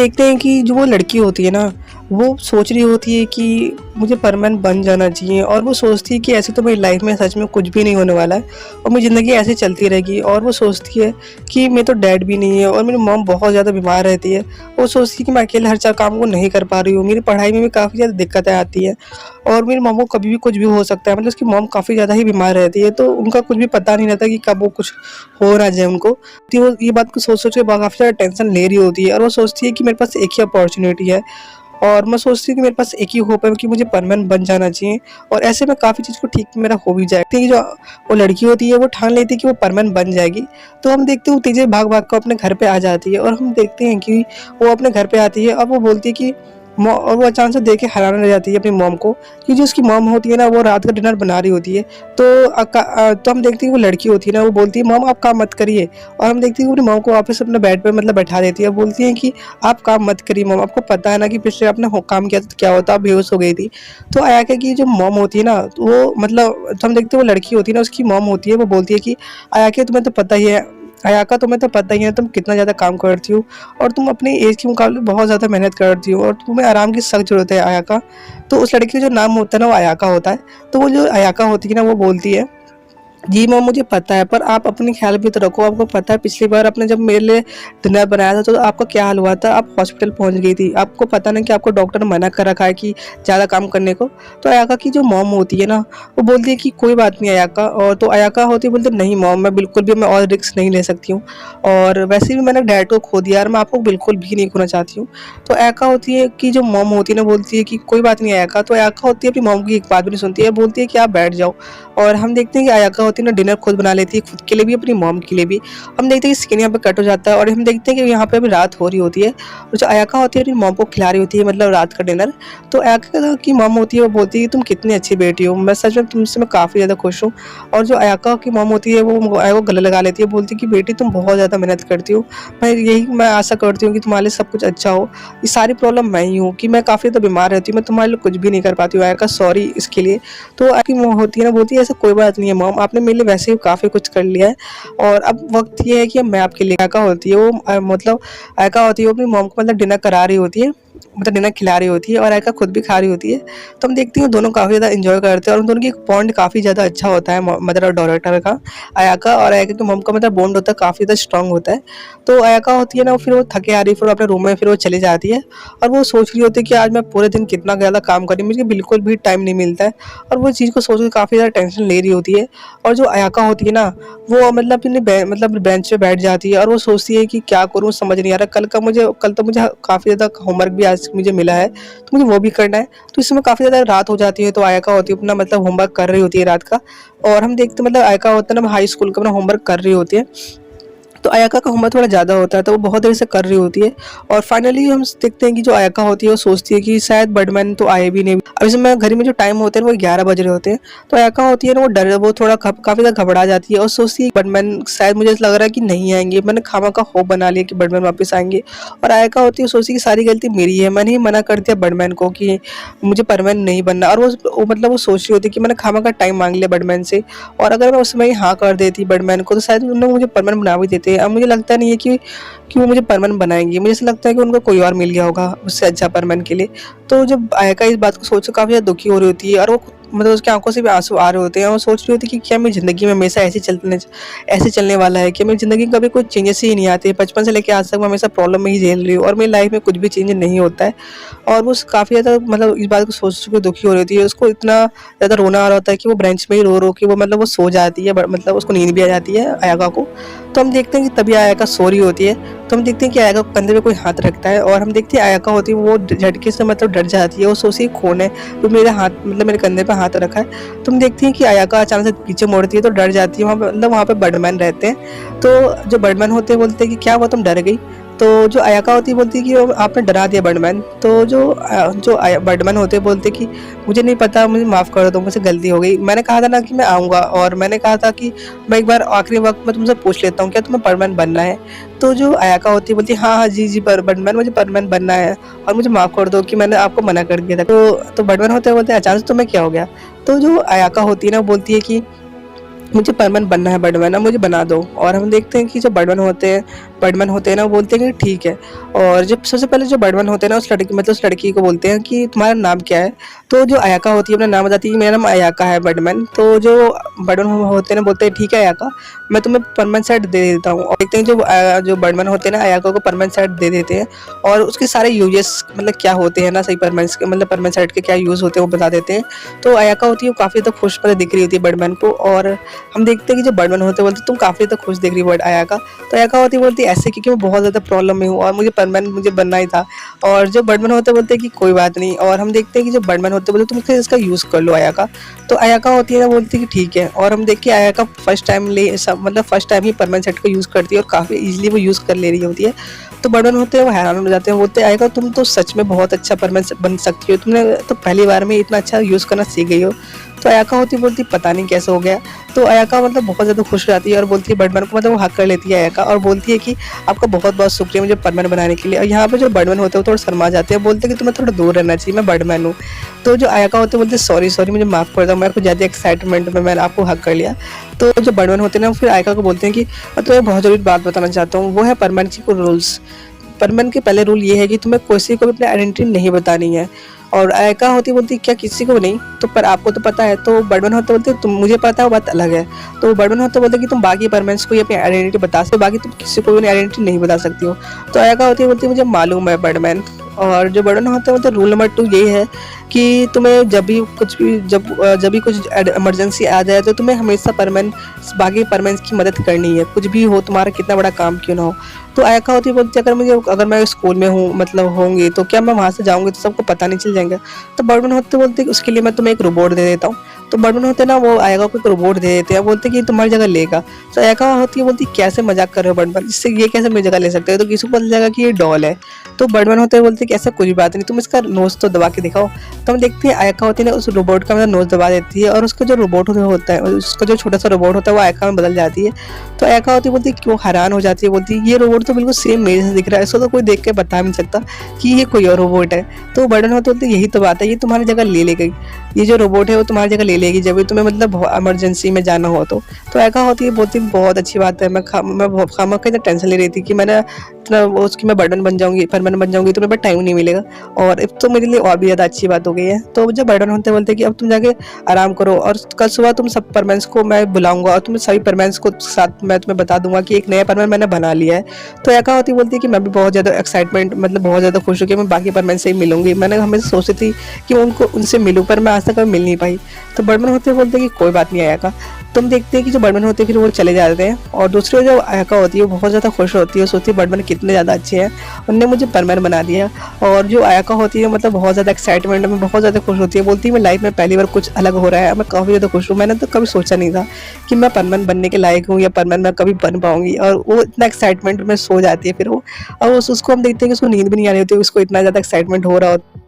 देखते हैं कि जो वो लड़की होती है ना, वो सोच रही होती है कि मुझे परमानेंट बन जाना चाहिए, और वो सोचती है कि ऐसे तो मेरी लाइफ में सच में कुछ भी नहीं होने वाला है और मेरी ज़िंदगी ऐसे चलती रहेगी। और वो सोचती है कि मेरे तो डैड भी नहीं है और मेरी मॉम बहुत ज़्यादा बीमार रहती है। वो सोचती है कि मैं अकेले हर काम को नहीं कर पा रही हूँ, मेरी पढ़ाई में भी काफ़ी ज़्यादा दिक्कतें आती हैं और मेरी मॉम को कभी भी कुछ भी हो सकता है। मतलब उसकी मॉम काफ़ी ज़्यादा ही बीमार रहती है, तो उनका कुछ भी पता नहीं रहता कि कब वो कुछ हो ना जाए उनको। तो वो ये बात को सोच-सोच के काफ़ी ज़्यादा टेंशन ले रही होती है और वो सोचती है कि मेरे पास एक ही अपॉर्च्युनिटी है, और मैं सोचती हूँ कि मेरे पास एक ही होप है कि मुझे परमानेंट बन जाना चाहिए, और ऐसे में काफ़ी चीज़ को ठीक मेरा हो भी जाए। ठीक, जो वो लड़की होती है वो ठान लेती है कि वो परमानेंट बन जाएगी। तो हम देखते हैं वो तेज़ी भाग-भाग कर अपने घर पे आ जाती है, और हम देखते हैं कि वो अपने घर पे आती है और वो बोलती है कि और वो अचानक से देख के हैरान रह जाती है अपनी मॉम को, कि जो उसकी मॉम होती है ना, वो रात का डिनर बना रही होती है। तो हम देखते हैं वो लड़की होती है ना, वो बोलती है मॉम आप काम मत करिए, और हम देखते हैं वो अपनी मॉम को वापस अपने बेड पे मतलब बैठा देती है, बोलती है कि आप काम मत करिए मॉम, आपको पता है ना कि पिछले आपने काम किया तो क्या होता, आप बेहोश हो गई थी। तो अयाका की जो मॉम होती है ना, तो वो मतलब तो हम देखते हैं वो लड़की होती है ना, उसकी मॉम होती है, वो बोलती है कि अयाका तुम्हें तो पता ही है, अयाका तुम्हें तो पता ही है तुम कितना ज़्यादा काम करती हो और तुम अपनी एज के मुकाबले बहुत ज़्यादा मेहनत करती हो और तुम्हें आराम की सख्त ज़रूरत है अयाका। तो उस लड़की का जो नाम होता है ना, वो अयाका होता है। तो वो जो अयाका होती है ना, वो बोलती है, जी मैम मुझे पता है, पर आप अपनी ख्याल भी तो रखो। आपको पता है पिछली बार आपने जब मेरे लिए डिनर बनाया था तो आपका क्या हाल हुआ था, आप हॉस्पिटल पहुंच गई थी। आपको पता नहीं कि आपको डॉक्टर ने मना कर रखा है कि ज़्यादा काम करने को। तो अयाका की जो मॉम होती है ना, वो बोलती है कि कोई बात नहीं अयाका, और तो अयाका होती है बोलती है नहीं मॉम, मैं बिल्कुल भी मैं और रिस्क नहीं ले सकती हूँ, और वैसे भी मैंने डैड को खो दिया और मैं आपको बिल्कुल भी नहीं खोना चाहती हूँ। तो अयाका होती है कि जो मॉम होती है ना, बोलती है कि कोई बात नहीं अयाका। तो अयाका होती है अपनी मॉम की एक बात भी नहीं सुनती है, बोलती है कि आप बैठ जाओ। और हम देखते हैं कि अयाका होती है ना, डिनर खुद बना लेती है, खुद के लिए भी अपनी मॉम के लिए भी। हम देखते हैं कि स्किन यहाँ पे कट हो जाता है और हम देखते हैं कि यहाँ पे अभी रात हो रही होती है, और जो अयाका होती है अपनी मॉम को खिला रही होती है मतलब रात का डिनर। तो अयाका की मॉम होती है, वो बोलती है कि तुम कितनी अच्छी बेटी हो, मैं सच में तुमसे मैं काफ़ी ज़्यादा खुश हूँ। और जो अयाका की मॉम होती है वो अयाका को गले लगा लेती है, बोलती है कि बेटी तुम बहुत ज़्यादा मेहनत करती हो, मैं आशा करती हूँ कि तुम्हारे लिए सब कुछ अच्छा हो। ये सारी प्रॉब्लम मैं ही हूँ कि मैं काफ़ी ज़्यादा बीमार रहती हूँ, मैं तुम्हारे लिए कुछ भी नहीं कर पाती हूँ अयाका, सॉरी इसके लिए। तो आपकी मॉम होती है ना, बोलती है ऐसा कोई बात नहीं है मॉम, आपने मेरे लिए वैसे ही काफ़ी कुछ कर लिया है, और अब वक्त ये है कि अब मैं आपके लिए। अयाका होती है वो मतलब अयाका होती है वो अपनी मॉम को मतलब डिनर करा रही होती है, मतलब डिनर खिला रही होती है, और अयाका खुद भी खा रही होती है। तो हम देखते हैं दोनों काफ़ी ज़्यादा एंजॉय करते हैं और उन दोनों की एक बॉन्ड काफ़ी ज़्यादा अच्छा होता है, मदर और डॉटर का। अयाका और अयाका की मॉम का मतलब बॉन्ड होता है काफ़ी ज़्यादा स्ट्रांग होता है। तो अयाका होती है ना, फिर वो थके आ रही है, फिर वो अपने रूम में फिर वो चली जाती है, और वो सोच रही होती है कि आज मैं पूरे दिन कितना ज़्यादा काम कर रही हूँ, मुझे बिल्कुल भी टाइम नहीं मिलता है, और वो चीज़ को सोच के काफ़ी ज़्यादा टेंशन ले रही होती है। और जो अयाका होती है ना, वो मतलब अपने मतलब बेंच पे बैठ जाती है और वो सोचती है कि क्या करूँ समझ नहीं आ रहा, कल तो मुझे काफ़ी ज़्यादा होमवर्क भी आज मुझे मिला है, तो मुझे वो भी करना है। तो इस समय काफ़ी ज़्यादा रात हो जाती है, तो अयाका होती है अपना मतलब होमवर्क कर रही होती है रात का, और हम देखते हैं मतलब अयाका होता है ना, हाई स्कूल का अपना होमवर्क कर रही होती है। तो अयाका का होमवर्क थोड़ा ज़्यादा होता है, तो वो बहुत देर से कर रही होती है, और फाइनली हम देखते हैं कि जो अयाका होती है वो सोचती है कि शायद बर्डमैन तो आए भी नहीं। अब इस समय घर में जो टाइम होते हैं वो 11 बज रहे होते हैं। तो अयाका होती है ना, वो थोड़ा काफ़ी ज़्यादा घबरा जाती है और सोचती है बर्डमैन शायद, मुझे लग रहा है कि नहीं आएंगे, मैंने खामा का होप बना लिया कि बर्डमैन वापस आएंगे। और अयाका होती है सोचती है कि सारी गलती मेरी है, मैंने ही मना कर दिया बर्डमैन को कि मुझे परमानेंट नहीं बनना, और मतलब वो सोच रही होती है कि मैंने खामा का टाइम मांग लिया बर्डमैन से, और अगर मैं उस समय हाँ कर देती बर्डमैन को तो शायद उन्होंने मुझे परमानेंट बना भी देते। अब मुझे लगता नहीं है कि वो मुझे परमानेंट बनाएंगी, मुझे ऐसा लगता है कि उनको कोई और मिल गया होगा उससे अच्छा परमानेंट के लिए। तो जब अयाका इस बात को सोच के काफ़ी ज़्यादा दुखी हो रही होती है, और वो मतलब उसकी आंखों से भी आंसू आ रहे होते हैं, और वो सोच रही होती है कि क्या मेरी ज़िंदगी में हमेशा ऐसे चलने वाला है, कि मेरी ज़िंदगी में कभी कोई चेंजेस ही नहीं आते, बचपन से लेकर आज तक मैं हमेशा प्रॉब्लम में ही झेल रही हूँ और मेरी लाइफ में कुछ भी चेंज नहीं होता है। और वो काफ़ी ज़्यादा मतलब इस बात को सोच के दुखी हो रही होती है, उसको इतना ज़्यादा रोना आ रहा होता है कि वो बेंच में ही रो रो के वो मतलब वो सो जाती है, मतलब उसको नींद भी आ जाती है अयाका को। तो हम देखते हैं कि तभी अयाका सो रही होती है, तो हम देखते हैं कि अयाका कंधे पे कोई हाथ रखता है, और हम देखते हैं अयाका होती है वो झटके से मतलब डर जाती है, वो सोचती है खून है तो मेरे हाथ मतलब मेरे कंधे पे हाथ रखा है। तो हम देखते हैं कि अयाका अचानक से पीछे मुड़ती है तो डर जाती है, वहाँ पे बर्डमैन रहते हैं। तो जो बर्डमैन होते हैं बोलते हैं कि क्या हुआ तुम डर गई। तो जो अयाका होती है बोलती है कि आपने डरा दिया बर्डमैन। तो बर्डमैन होते हैं बोलते हैं कि मुझे नहीं पता, मुझे माफ़ कर दो, मुझसे गलती हो गई, मैंने कहा था ना कि मैं आऊँगा, और मैंने कहा था कि मैं एक बार आखिरी वक्त में तुमसे पूछ लेता हूँ क्या तुम्हें परमानेंट बनना है। तो जो अयाका होती है बोलती है हाँ हाँ जी जी बर्डमैन मुझे परमानेंट बनना है, और मुझे माफ़ कर दो कि मैंने आपको मना कर दिया था। तो बर्डमैन होते हैं बोलते हैं अचानक से तुम्हें क्या हो गया। तो जो अयाका होती है ना, बोलती है कि मुझे परमानेंट बनना है बर्डमैन, अब मुझे बना दो। और हम देखते हैं कि जो बर्डमैन होते हैं ना, वो बोलते हैं कि ठीक है। और जब सबसे पहले जो बर्डमैन होते हैं ना, उस लड़की को बोलते हैं कि तुम्हारा नाम क्या है। तो जो अयाका होती है अपना नाम बताती है कि मेरा नाम अयाका है बर्डमैन। तो जो बर्डमैन होते हैं ना, बोलते हैं ठीक है अयाका, मैं तुम्हें परमानेंट सेट दे देता हूँ। और देखते हैं जो बर्डमैन होते हैं ना, अयाका को परमानेंट सेट दे देते हैं। और उसके सारे यूजेस मतलब क्या होते हैं ना, सही परमानेंट के मतलब परमानेंट सेट के क्या यूज़ होते हैं वो बता देते हैं। तो अयाका होती है वो काफ़ी ज़्यादा खुश मतलब दिख रही होती है बर्डमैन को। और हम देखते हैं कि जो बर्डमैन होते हैं बोलते तुम काफ़ी ज़्यादा खुश दिख रही हो अयाका। तो अयाका होती है बोलती ऐसे क्योंकि मैं बहुत ज़्यादा प्रॉब्लम में हूँ और मुझे परमानेंट मुझे बनना ही था। और जो बर्डमैन होते हैं बोलते हैं कि कोई बात नहीं। और हम देखते हैं कि जो बर्डमैन होते हैं बोलते तुम इसका यूज़ कर लो अयाका। तो अयाका होती है ना, बोलती है कि ठीक है। और हम देखिए अयाका फर्स्ट टाइम ही परमानेंट सेट को यूज़ करती है और काफ़ी ईज़िली वो यूज़ कर ले रही होती है। तो बर्डमैन होते हैं वो हैरान हो जाते हैं, बोलते हैं अयाका तुम तो सच में बहुत अच्छा परमानेंट बन सकती हो, तुमने तो पहली बार में इतना अच्छा यूज़ करना सीख गई हो। तो अयाका होती बोलती पता नहीं कैसे हो गया। तो अयाका मतलब बहुत ज़्यादा खुश हो जाती है और बोलती है बर्डमैन को, मतलब वो हक कर लेती है अयाका और बोलती है कि आपका बहुत-बहुत शुक्रिया मुझे परमानेंट बनाने के लिए। और यहाँ पे जो बर्डमैन होते हैं वो थोड़ा शर्मा जाते हैं, बोलते हैं कि तुम्हें थोड़ा दूर रहना चाहिए, मैं बर्डमैन हूँ। तो जो अयाका होते हैं बोलते हैं सॉरी सॉरी मुझे माफ़ कर दो, मैं कुछ ज़्यादा एक्साइटमेंट में मैंने आपको हक कर लिया। तो जो बर्डमैन होते हैं ना, फिर अयाका को बोलते हैं कि मैं तुम्हें बहुत ज़रूरी बात बताना चाहता हूँ, वो है परमानेंट के रूल्स। परमानेंट के पहले रूल ये है कि तुम्हें किसी को भी अपनी आइडेंटिटी नहीं बतानी है। और अयका होती बोलती क्या किसी को भी नहीं, तो पर आपको तो पता है। तो बर्डमैन होते बोलते तुम मुझे पता है वो बात अलग है। तो बर्डमैन होते बोलते कि तुम बाकी परमेंट्स को ही अपनी आइडेंटिटी बता सकते हो, बाकी तुम किसी को भी अपनी आइडेंटिटी नहीं बता सकती हो। तो अयका होती बोलती मुझे मालूम है बर्डमैन। और जो बर्डमैन होते हैं रूल नंबर 2 यही है कि तुम्हें जब भी कुछ इमरजेंसी आ जाए तो तुम्हें हमेशा बाकी परमेंट्स की मदद करनी है, कुछ भी हो तुम्हारा कितना बड़ा काम क्यों ना हो। तो अयका होती बोलती अगर मैं स्कूल में हूँ मतलब होंगी तो क्या मैं वहाँ से जाऊँगी तो सबको पता नहीं चल जाएगा। तो बर्डमैन होते बोलते उसके लिए मैं तुम्हें एक रोबोट दे देता हूँ। तो बर्डमैन होते ना वो अयका को एक रोबोट दे देते हैं, बोलते कि ये तुम्हारी जगह लेगा। तो अयका होती है बोलती कैसे मजाक कर रहे हो बर्डमैन, इससे ये कैसे मेरी जगह ले सकते हो, तो किसी को पता चलेगा कि ये डॉल है। तो बर्डमैन होते बोलते कि ऐसा कुछ बात नहीं, तुम इसका नोज तो दबा के दिखाओ। तो हम देखते हैं अयका होती है ना उस रोबोट का मतलब नोज दबा देती है और उसका जो रोबोट होता है उसका जो छोटा सा रोबोट होता है वो अयका में बदल जाती है। तो अयका होती बोलती क्यों हैरान हो जाती है, बोलती ये रोबोट तो बिल्कुल सेम मेरे से दिख रहा है, इसको तो कोई देख के बता नहीं सकता कि ये कोई और रोबोट है। तो बर्डमैन होते बोलते यही तो बात है, ये तुम्हारी जगह ले लेगी, ये जो रोबोट है वो तुम्हारी जगह ले लेगी जब भी तुम्हें मतलब इमरजेंसी में जाना हो। तो अयका होती है बोलती बहुत अच्छी बात है, मैं खामखा इतना टेंशन ले रही थी कि मैंने इतना वो उसकी मैं बर्डन बन जाऊंगी परमानेंट बन जाऊंगी तो मेरे पास टाइम नहीं मिलेगा। और अब तो मेरे लिए और भी ज़्यादा अच्छी बात हो गई है। तो जब बर्डन होते बोलते कि अब तुम जाके आराम करो और कल सुबह तुम सब परमेंट्स को मैं बुलाऊंगा और तुम सभी परमेंट्स को साथ मैं तुम्हें बता दूंगा कि एक नया परमेंट मैंने बना लिया है। तो अयका होती बोलती है कि मैं भी बहुत ज़्यादा एक्साइटमेंट मतलब बहुत ज़्यादा खुश हूँ कि मैं बाकी परमेंट से ही मिलूंगी, मैंने हमेशा सोची थी कि मैं उनसे मिलूँ पर मैं आज तक कभी मिल नहीं पाई। तो बर्डमैन होते बोलते कि कोई बात नहीं अयका। तुम देखते हैं कि जो बर्डमैन होते हैं फिर वो चले जाते हैं और दूसरी जो अयका होती है वो बहुत ज़्यादा खुश होती है, सोचती है बर्डमैन कितने ज़्यादा अच्छे हैं, उनने मुझे परमानेंट बना दिया। और जो अयका होती है मतलब बहुत ज़्यादा एक्साइटमेंट में बहुत ज़्यादा खुश होती है, बोलती है मैं लाइफ में पहली बार कुछ अलग हो रहा है, मैं काफ़ी ज़्यादा खुश हूँ, मैंने तो कभी सोचा नहीं था कि मैं परमानेंट बनने के लायक हूँ या परमानेंट मैं कभी बन पाऊंगी। और वो इतना एक्साइटमेंट में सो जाती है फिर वो। और उसको हम देखते हैं कि उसको नींद भी नहीं आ रही होती, उसको इतना ज़्यादा एक्साइटमेंट हो रहा होता है।